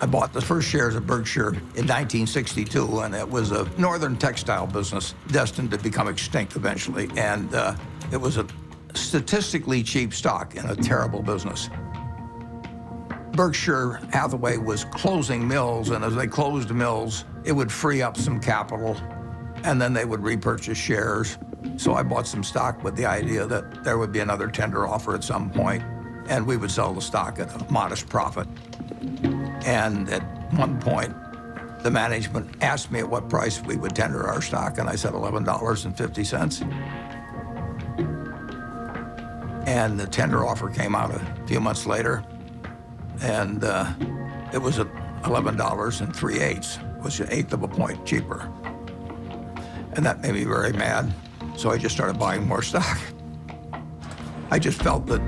I bought the first shares of Berkshire in 1962, and it was a northern textile business destined to become extinct eventually. And it was a statistically cheap stock in a terrible business. Berkshire Hathaway was closing mills, and as they closed mills, it would free up some capital, and then they would repurchase shares. So I bought some stock with the idea that there would be another tender offer at some point, and we would sell the stock at a modest profit. And at one point, the management asked me at what price we would tender our stock, and I said $11.50. And the tender offer came out a few months later, and it was at $11 3/8, which is an eighth of a point cheaper. And that made me very mad, so I just started buying more stock. I just felt that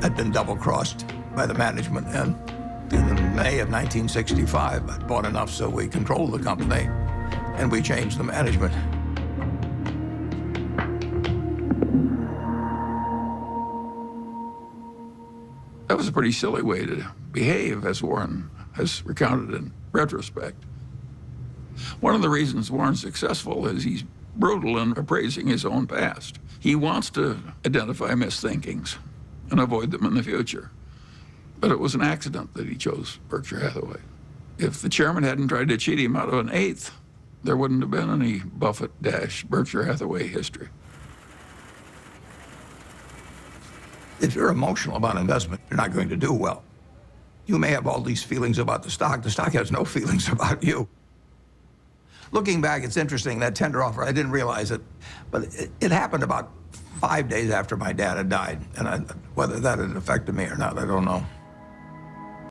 I'd been double-crossed by the management, and in May of 1965, I bought enough so we controlled the company, and we changed the management. That was a pretty silly way to behave, as Warren has recounted in retrospect. One of the reasons Warren's successful is he's brutal in appraising his own past. He wants to identify misthinkings and avoid them in the future. But it was an accident that he chose Berkshire Hathaway. If the chairman hadn't tried to cheat him out of an eighth, there wouldn't have been any Buffett-Berkshire Hathaway history. If you're emotional about investment, you're not going to do well. You may have all these feelings about the stock. The stock has no feelings about you. Looking back, it's interesting, that tender offer, I didn't realize it, but it happened about 5 days after my dad had died. And whether that had affected me or not, I don't know.